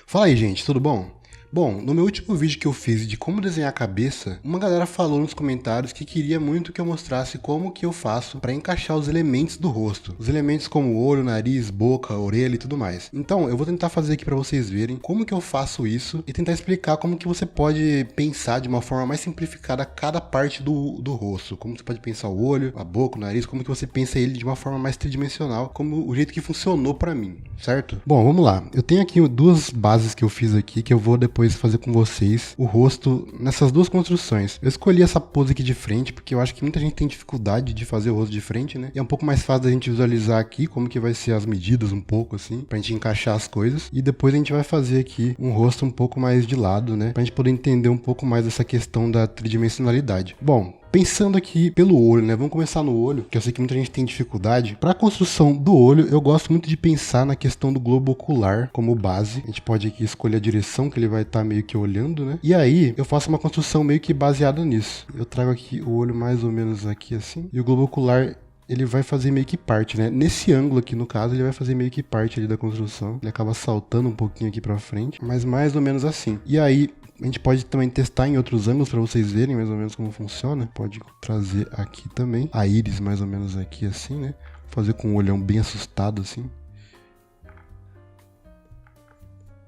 Fala aí, gente, tudo bom? Bom, no meu último vídeo que eu fiz de como desenhar a cabeça, uma galera falou nos comentários que queria muito que eu mostrasse como que eu faço para encaixar os elementos do rosto. Os elementos como olho, nariz, boca, orelha e tudo mais. Então, eu vou tentar fazer aqui para vocês verem como que eu faço isso e tentar explicar como que você pode pensar de uma forma mais simplificada cada parte do rosto. Como você pode pensar o olho, a boca, o nariz, como que você pensa ele de uma forma mais tridimensional, como o jeito que funcionou para mim, certo? Bom, vamos lá. Eu tenho aqui duas bases que eu fiz aqui que eu vou depois fazer com vocês o rosto nessas duas construções. Eu escolhi essa pose aqui de frente porque eu acho que muita gente tem dificuldade de fazer o rosto de frente, né? E é um pouco mais fácil da gente visualizar aqui como que vai ser as medidas um pouco assim, pra gente encaixar as coisas. E depois a gente vai fazer aqui um rosto um pouco mais de lado, né? Pra gente poder entender um pouco mais essa questão da tridimensionalidade. Bom, pensando aqui pelo olho, né? Vamos começar no olho, que eu sei que muita gente tem dificuldade. Para a construção do olho, eu gosto muito de pensar na questão do globo ocular como base. A gente pode aqui escolher a direção que ele vai estar meio que olhando, né? E aí, eu faço uma construção meio que baseada nisso. Eu trago aqui o olho mais ou menos aqui assim. E o globo ocular, ele vai fazer meio que parte, né? Nesse ângulo aqui, no caso, ele vai fazer meio que parte ali da construção. Ele acaba saltando um pouquinho aqui pra frente, mas mais ou menos assim. E aí, a gente pode também testar em outros ângulos para vocês verem mais ou menos como funciona. Pode trazer aqui também. A íris mais ou menos aqui assim, né? Fazer com o olhão bem assustado assim.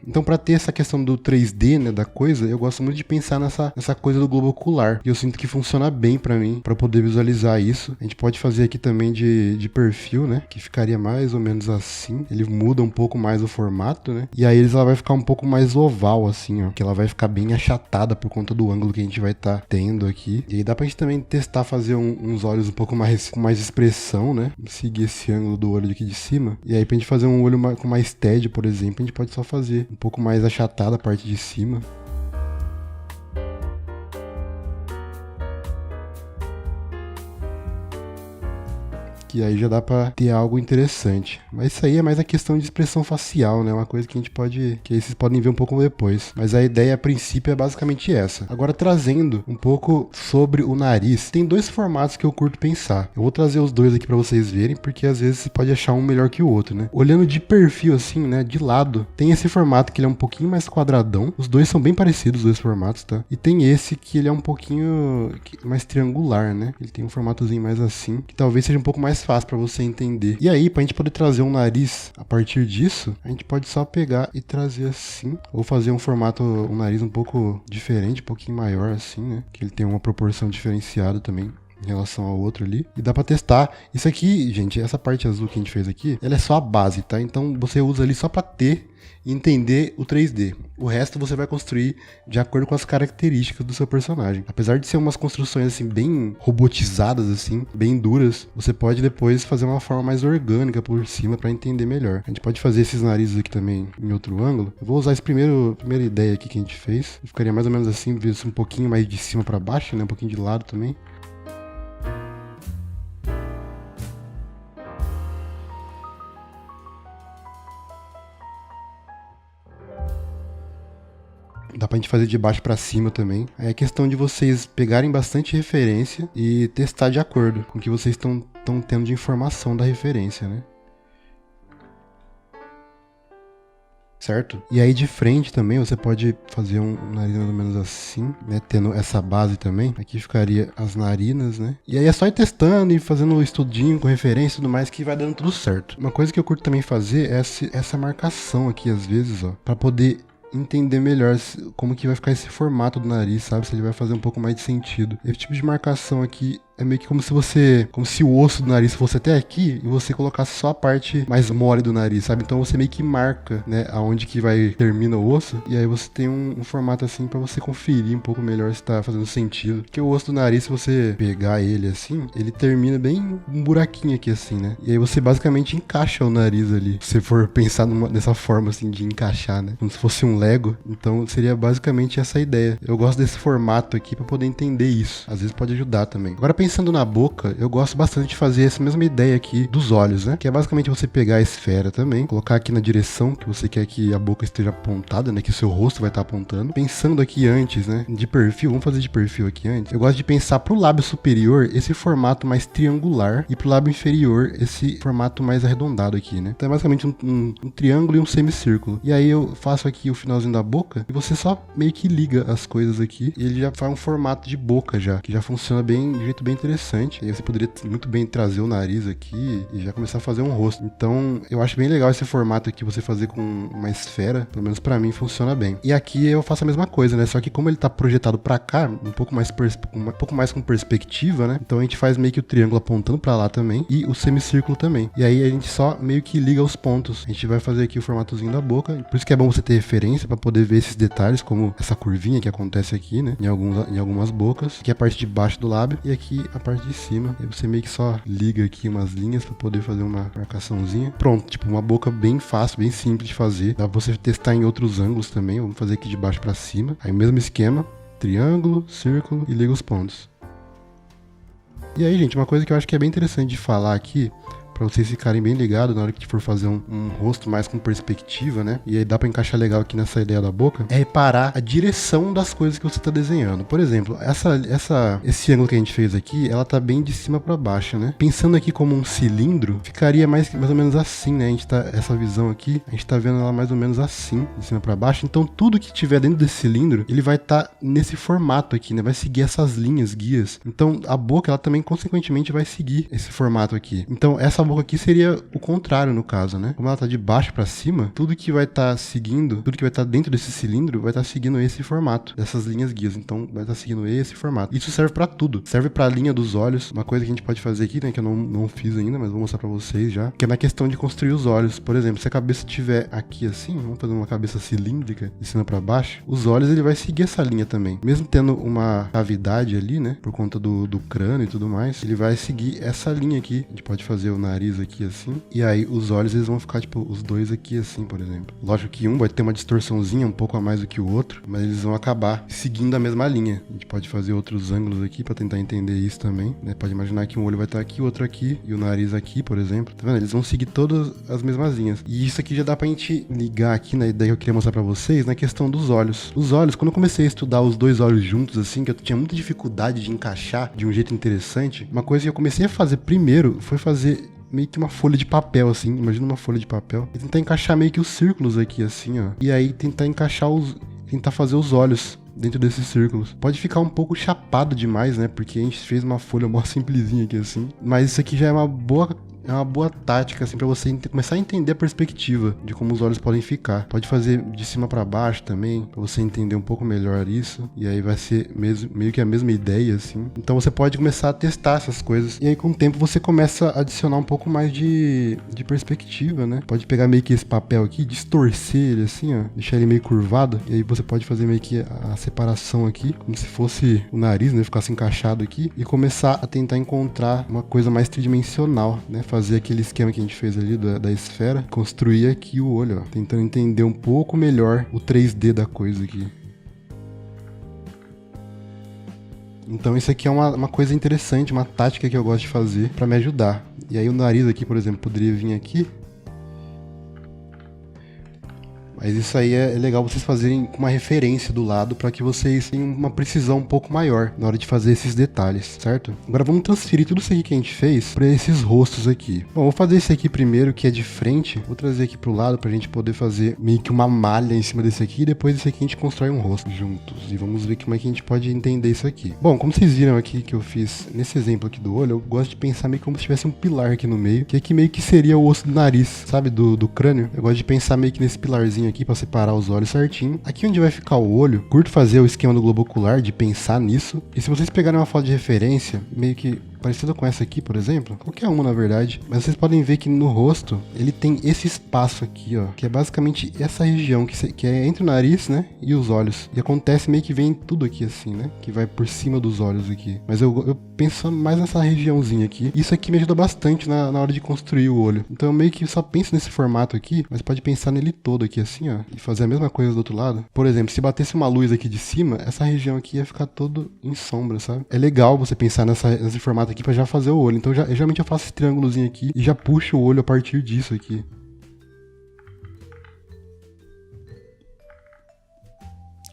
Então, para ter essa questão do 3D, né, da coisa, eu gosto muito de pensar nessa coisa do globo ocular. E eu sinto que funciona bem para mim, para poder visualizar isso. A gente pode fazer aqui também de perfil, né, que ficaria mais ou menos assim. Ele muda um pouco mais o formato, né, e aí ela vai ficar um pouco mais oval, assim, ó, que ela vai ficar bem achatada por conta do ângulo que a gente vai estar tendo aqui. E aí dá pra gente também testar fazer uns olhos um pouco mais com mais expressão, né, seguir esse ângulo do olho aqui de cima. E aí pra gente fazer um olho com mais TED, por exemplo, a gente pode só fazer um pouco mais achatada a parte de cima. Que aí já dá pra ter algo interessante. Mas isso aí é mais a questão de expressão facial, né? Uma coisa que a gente pode... que aí vocês podem ver um pouco depois. Mas a ideia, a princípio, é basicamente essa. Agora, trazendo um pouco sobre o nariz. Tem dois formatos que eu curto pensar. Eu vou trazer os dois aqui pra vocês verem, porque às vezes você pode achar um melhor que o outro, né? Olhando de perfil, assim, né? De lado, tem esse formato que ele é um pouquinho mais quadradão. Os dois são bem parecidos, os dois formatos, tá? E tem esse que ele é um pouquinho mais triangular, né? Ele tem um formatozinho mais assim, que talvez seja um pouco mais fácil para você entender. E aí, pra gente poder trazer um nariz a partir disso, a gente pode só pegar e trazer assim, ou fazer um formato, um nariz um pouco diferente, um pouquinho maior assim, né? Que ele tem uma proporção diferenciada também em relação ao outro ali. E dá pra testar. Isso aqui, gente, essa parte azul que a gente fez aqui, ela é só a base, tá? Então você usa ali só pra ter e entender o 3D. O resto você vai construir de acordo com as características do seu personagem. Apesar de ser umas construções assim bem robotizadas assim, bem duras, você pode depois fazer uma forma mais orgânica por cima para entender melhor. A gente pode fazer esses narizes aqui também em outro ângulo. Eu vou usar essa primeira ideia aqui que a gente fez. Ficaria mais ou menos assim, um pouquinho mais de cima para baixo, né? Um pouquinho de lado também. Dá pra gente fazer de baixo pra cima também. Aí é questão de vocês pegarem bastante referência e testar de acordo com o que vocês estão tendo de informação da referência, né? Certo? E aí de frente também você pode fazer um nariz mais ou menos assim, né? Tendo essa base também. Aqui ficaria as narinas, né? E aí é só ir testando e fazendo um estudinho com referência e tudo mais que vai dando tudo certo. Uma coisa que eu curto também fazer é essa marcação aqui às vezes, ó. Pra poder entender melhor como que vai ficar esse formato do nariz, sabe? Se ele vai fazer um pouco mais de sentido. Esse tipo de marcação aqui é meio que como se o osso do nariz fosse até aqui e você colocasse só a parte mais mole do nariz, sabe? Então você meio que marca, né, aonde que termina o osso, e aí você tem um formato assim pra você conferir um pouco melhor se tá fazendo sentido. Porque o osso do nariz, se você pegar ele assim, ele termina bem um buraquinho aqui assim, né? E aí você basicamente encaixa o nariz ali. Se for pensar dessa forma assim de encaixar, né? Como se fosse um Lego. Então seria basicamente essa ideia. Eu gosto desse formato aqui pra poder entender isso. Às vezes pode ajudar também. Agora pensando na boca, eu gosto bastante de fazer essa mesma ideia aqui dos olhos, né? Que é basicamente você pegar a esfera também, colocar aqui na direção que você quer que a boca esteja apontada, né? Que o seu rosto vai estar apontando. Pensando aqui antes, né? De perfil, vamos fazer de perfil aqui antes. Eu gosto de pensar pro lábio superior esse formato mais triangular e pro lábio inferior esse formato mais arredondado aqui, né? Então é basicamente um triângulo e um semicírculo. E aí eu faço aqui o finalzinho da boca e você só meio que liga as coisas aqui e ele já faz um formato de boca já, que já funciona bem, de um jeito bem interessante. E aí você poderia muito bem trazer o nariz aqui e já começar a fazer um rosto. Então eu acho bem legal esse formato aqui, você fazer com uma esfera, pelo menos pra mim funciona bem. E aqui eu faço a mesma coisa, né? Só que como ele tá projetado pra cá, um pouco mais com perspectiva, né? Então a gente faz meio que o triângulo apontando pra lá também e o semicírculo também. E aí a gente só meio que liga os pontos. A gente vai fazer aqui o formatozinho da boca. Por isso que é bom você ter referência pra poder ver esses detalhes, como essa curvinha que acontece aqui, né? Em algumas bocas. Aqui é a parte de baixo do lábio e aqui a parte de cima. Aí você meio que só liga aqui umas linhas pra poder fazer uma marcaçãozinha. Pronto, tipo uma boca bem fácil, bem simples de fazer. Dá pra você testar em outros ângulos também. Vamos fazer aqui de baixo pra cima. Aí mesmo esquema, triângulo, círculo e liga os pontos. E aí, gente, uma coisa que eu acho que é bem interessante de falar aqui, pra vocês ficarem bem ligados na hora que for fazer um rosto mais com perspectiva, né? E aí dá pra encaixar legal aqui nessa ideia da boca, é reparar a direção das coisas que você tá desenhando. Por exemplo, esse ângulo que a gente fez aqui, ela tá bem de cima pra baixo, né? Pensando aqui como um cilindro, ficaria mais ou menos assim, né? Essa visão aqui, a gente tá vendo ela mais ou menos assim, de cima pra baixo. Então tudo que tiver dentro desse cilindro, ele vai estar nesse formato aqui, né? Vai seguir essas linhas, guias. Então a boca, ela também consequentemente vai seguir esse formato aqui. Então essa boca aqui seria o contrário no caso, né? Como ela tá de baixo pra cima, tudo que vai estar seguindo, tudo que vai estar dentro desse cilindro vai estar seguindo esse formato, dessas linhas guias. Então vai estar seguindo esse formato. Isso serve pra tudo. Serve pra linha dos olhos. Uma coisa que a gente pode fazer aqui, né? Que eu não fiz ainda, mas vou mostrar pra vocês já. Que é na questão de construir os olhos. Por exemplo, se a cabeça estiver aqui assim, vamos fazer uma cabeça cilíndrica, de cima pra baixo, os olhos ele vai seguir essa linha também. Mesmo tendo uma cavidade ali, né? Por conta do crânio e tudo mais, ele vai seguir essa linha aqui. A gente pode fazer o nariz aqui assim, e aí os olhos eles vão ficar tipo os dois aqui assim, por exemplo. Lógico que um vai ter uma distorçãozinha um pouco a mais do que o outro, mas eles vão acabar seguindo a mesma linha. A gente pode fazer outros ângulos aqui pra tentar entender isso também, né? Pode imaginar que um olho vai estar aqui, o outro aqui e o nariz aqui, por exemplo. Tá vendo? Eles vão seguir todas as mesmas linhas. E isso aqui já dá pra gente ligar aqui na ideia que eu queria mostrar pra vocês, na questão dos olhos. Os olhos, quando eu comecei a estudar os dois olhos juntos assim, que eu tinha muita dificuldade de encaixar de um jeito interessante, uma coisa que eu comecei a fazer primeiro foi fazer meio que uma folha de papel, assim. Imagina uma folha de papel. E tentar encaixar meio que os círculos aqui, assim, ó. E aí tentar encaixar tentar fazer os olhos dentro desses círculos. Pode ficar um pouco chapado demais, né? Porque a gente fez uma folha mó simplesinha aqui, assim. Mas isso aqui já é uma boa tática, assim, pra você começar a entender a perspectiva de como os olhos podem ficar. Pode fazer de cima pra baixo também, pra você entender um pouco melhor isso. E aí vai ser meio que a mesma ideia, assim. Então você pode começar a testar essas coisas. E aí com o tempo você começa a adicionar um pouco mais de perspectiva, né? Pode pegar meio que esse papel aqui, distorcer ele assim, ó. Deixar ele meio curvado. E aí você pode fazer meio que a separação aqui, como se fosse o nariz, né? Ficasse encaixado aqui. E começar a tentar encontrar uma coisa mais tridimensional, né? Fazer aquele esquema que a gente fez ali da esfera, construir aqui o olho, ó, tentando entender um pouco melhor o 3D da coisa aqui. Então isso aqui é uma coisa interessante, uma tática que eu gosto de fazer pra me ajudar. E aí o nariz aqui, por exemplo, poderia vir aqui. Mas isso aí é legal vocês fazerem com uma referência do lado para que vocês tenham uma precisão um pouco maior na hora de fazer esses detalhes, certo? Agora vamos transferir tudo isso aqui que a gente fez para esses rostos aqui. Bom, vou fazer esse aqui primeiro, que é de frente. Vou trazer aqui pro lado pra gente poder fazer meio que uma malha em cima desse aqui. E depois desse aqui a gente constrói um rosto juntos. E vamos ver como é que a gente pode entender isso aqui. Bom, como vocês viram aqui que eu fiz nesse exemplo aqui do olho, eu gosto de pensar meio como se tivesse um pilar aqui no meio, que aqui meio que seria o osso do nariz, sabe? Do crânio. Eu gosto de pensar meio que nesse pilarzinho aqui pra separar os olhos certinho. Aqui onde vai ficar o olho, curto fazer o esquema do globo ocular, de pensar nisso. E se vocês pegarem uma foto de referência, meio que parecida com essa aqui, por exemplo, qualquer uma na verdade, mas vocês podem ver que no rosto ele tem esse espaço aqui, ó, que é basicamente essa região que é entre o nariz, né, e os olhos. E acontece meio que vem tudo aqui assim, né, que vai por cima dos olhos aqui. Mas eu penso mais nessa regiãozinha aqui. Isso aqui me ajuda bastante na hora de construir o olho. Então eu meio que só penso nesse formato aqui, mas pode pensar nele todo aqui assim, ó, e fazer a mesma coisa do outro lado. Por exemplo, se batesse uma luz aqui de cima, essa região aqui ia ficar todo em sombra, sabe? É legal você pensar nesse formato formato aqui pra já fazer o olho. Então geralmente eu faço esse triângulozinho aqui e já puxo o olho a partir disso aqui.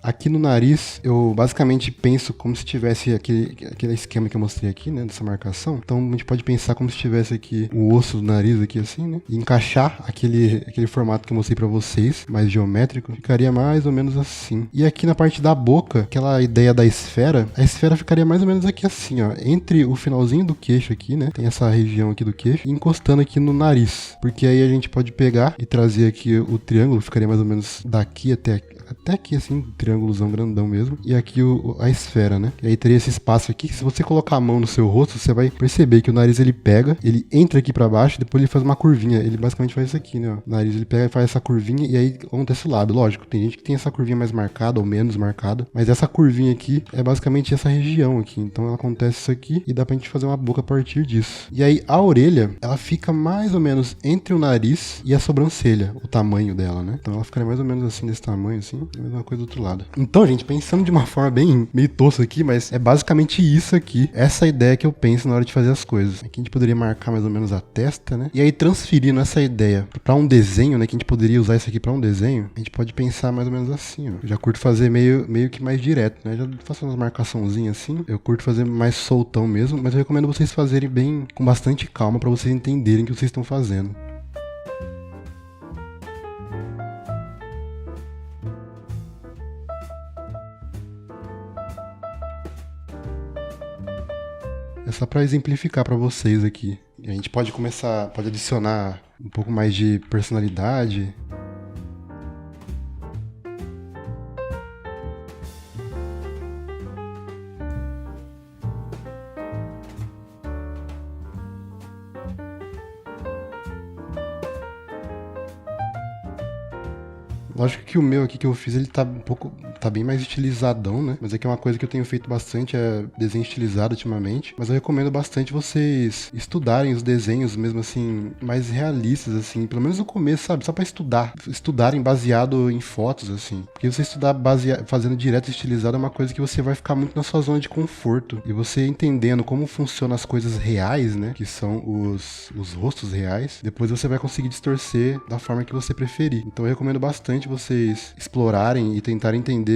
Aqui no nariz, eu basicamente penso como se tivesse aquele esquema que eu mostrei aqui, né, dessa marcação. Então a gente pode pensar como se tivesse aqui o osso do nariz aqui assim, né, e encaixar aquele formato que eu mostrei pra vocês, mais geométrico, ficaria mais ou menos assim. E aqui na parte da boca, aquela ideia da esfera, a esfera ficaria mais ou menos aqui assim, ó, entre o finalzinho do queixo aqui, né, tem essa região aqui do queixo, e encostando aqui no nariz, porque aí a gente pode pegar e trazer aqui o triângulo, ficaria mais ou menos daqui até aqui, assim, um triângulozão grandão mesmo. E aqui a esfera, né? E aí teria esse espaço aqui, que se você colocar a mão no seu rosto, você vai perceber que o nariz ele pega, ele entra aqui pra baixo, depois ele faz uma curvinha. Ele basicamente faz isso aqui, né? Ó. O nariz ele pega e faz essa curvinha e aí acontece o lado. Lógico, tem gente que tem essa curvinha mais marcada ou menos marcada, mas essa curvinha aqui é basicamente essa região aqui. Então ela acontece isso aqui e dá pra gente fazer uma boca a partir disso. E aí a orelha, ela fica mais ou menos entre o nariz e a sobrancelha, o tamanho dela, né? Então ela ficaria mais ou menos assim, desse tamanho, assim. A mesma coisa do outro lado. Então, gente, pensando de uma forma bem meio tosca aqui, mas é basicamente isso aqui, essa ideia que eu penso na hora de fazer as coisas. Aqui a gente poderia marcar mais ou menos a testa, né? E aí transferindo essa ideia pra um desenho, né? Que a gente poderia usar isso aqui pra um desenho, a gente pode pensar mais ou menos assim, ó. Eu já curto fazer meio que mais direto, né? Já faço umas marcaçãozinhas assim. Eu curto fazer mais soltão mesmo, mas eu recomendo vocês fazerem bem, com bastante calma, pra vocês entenderem o que vocês estão fazendo. É só para exemplificar para vocês aqui. E a gente pode pode adicionar um pouco mais de personalidade. Lógico que o meu aqui que eu fiz, ele tá tá bem mais estilizadão, né? Mas aqui é uma coisa que eu tenho feito bastante, é desenho estilizado ultimamente. Mas eu recomendo bastante vocês estudarem os desenhos, mesmo assim, mais realistas, assim. Pelo menos no começo, sabe? Só pra estudar. Estudarem baseado em fotos, assim. Porque você estudar fazendo direto estilizado é uma coisa que você vai ficar muito na sua zona de conforto. E você entendendo como funcionam as coisas reais, né? Que são os rostos reais. Depois você vai conseguir distorcer da forma que você preferir. Então eu recomendo bastante vocês explorarem e tentarem entender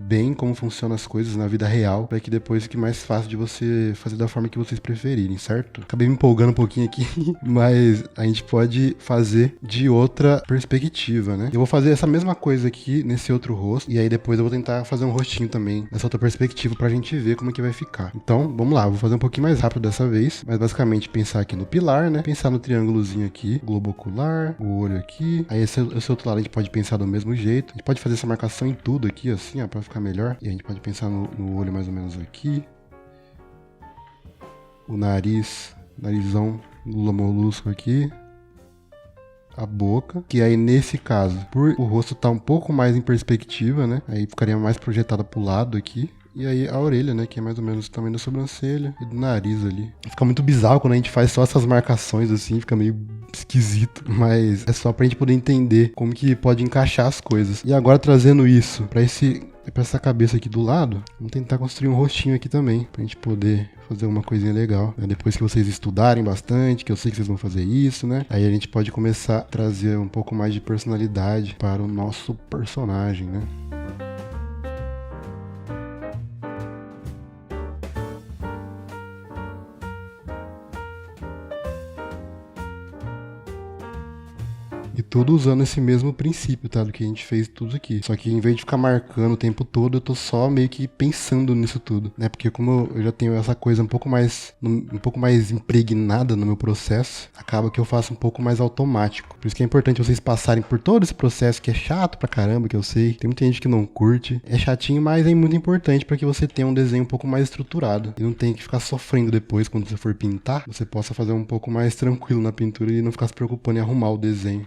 bem como funcionam as coisas na vida real, para que depois fique mais fácil de você fazer da forma que vocês preferirem, certo? Acabei me empolgando um pouquinho aqui, mas a gente pode fazer de outra perspectiva, né? Eu vou fazer essa mesma coisa aqui nesse outro rosto, e aí depois eu vou tentar fazer um rostinho também nessa outra perspectiva pra gente ver como é que vai ficar. Então, vamos lá, eu vou fazer um pouquinho mais rápido dessa vez, mas basicamente pensar aqui no pilar, né? Pensar no triângulozinho aqui, globo ocular, o olho aqui, aí esse outro lado a gente pode pensar do mesmo jeito, a gente pode fazer essa marcação em tudo aqui, assim, ó, pra ficar melhor. E a gente pode pensar no olho mais ou menos aqui. O narizão lula molusco aqui. A boca, que aí nesse caso, por o rosto tá um pouco mais em perspectiva, né? Aí ficaria mais projetada pro lado aqui. E aí a orelha, né, que é mais ou menos o tamanho da sobrancelha e do nariz ali. Fica muito bizarro quando a gente faz só essas marcações assim, fica meio esquisito. Mas é só pra gente poder entender como que pode encaixar as coisas. E agora trazendo isso pra essa cabeça aqui do lado, vamos tentar construir um rostinho aqui também, pra gente poder fazer uma coisinha legal, né? Depois que vocês estudarem bastante, que eu sei que vocês vão fazer isso, né? Aí a gente pode começar a trazer um pouco mais de personalidade para o nosso personagem, né? E tudo usando esse mesmo princípio, tá? Do que a gente fez tudo aqui. Só que em vez de ficar marcando o tempo todo, eu tô só meio que pensando nisso tudo, né? Porque como eu já tenho essa coisa um pouco mais impregnada no meu processo, acaba que eu faço um pouco mais automático. Por isso que é importante vocês passarem por todo esse processo que é chato pra caramba, que eu sei. Tem muita gente que não curte. É chatinho, mas é muito importante para que você tenha um desenho um pouco mais estruturado. E não tenha que ficar sofrendo depois quando você for pintar. Você possa fazer um pouco mais tranquilo na pintura e não ficar se preocupando em arrumar o desenho.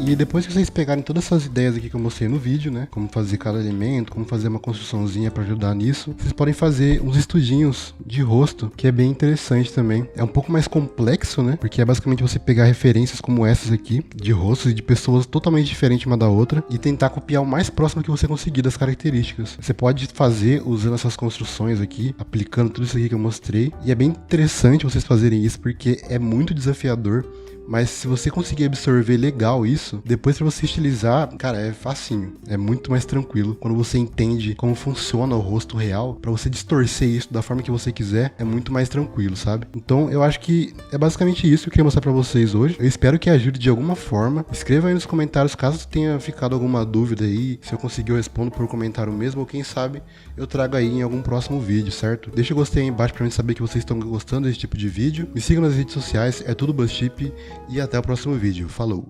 E E depois que vocês pegarem todas essas ideias aqui que eu mostrei no vídeo, né, como fazer cada elemento, como fazer uma construçãozinha para ajudar nisso, vocês podem fazer uns estudinhos de rosto, que é bem interessante também. É um pouco mais complexo, né, porque é basicamente você pegar referências como essas aqui, de rostos e de pessoas totalmente diferentes uma da outra, e tentar copiar o mais próximo que você conseguir das características. Você pode fazer usando essas construções aqui, aplicando tudo isso aqui que eu mostrei, e é bem interessante vocês fazerem isso, porque é muito desafiador. Mas se você conseguir absorver legal isso, depois pra você estilizar, cara, é facinho. É muito mais tranquilo. Quando você entende como funciona o rosto real, pra você distorcer isso da forma que você quiser, é muito mais tranquilo, sabe? Então eu acho que é basicamente isso que eu queria mostrar pra vocês hoje. Eu espero que ajude de alguma forma. Escreva aí nos comentários caso tenha ficado alguma dúvida aí. Se eu conseguir eu respondo por comentário mesmo, ou quem sabe eu trago aí em algum próximo vídeo, certo? Deixa o gostei aí embaixo pra mim saber que vocês estão gostando desse tipo de vídeo. Me sigam nas redes sociais, é tudo BuzzChip. E até o próximo vídeo. Falou!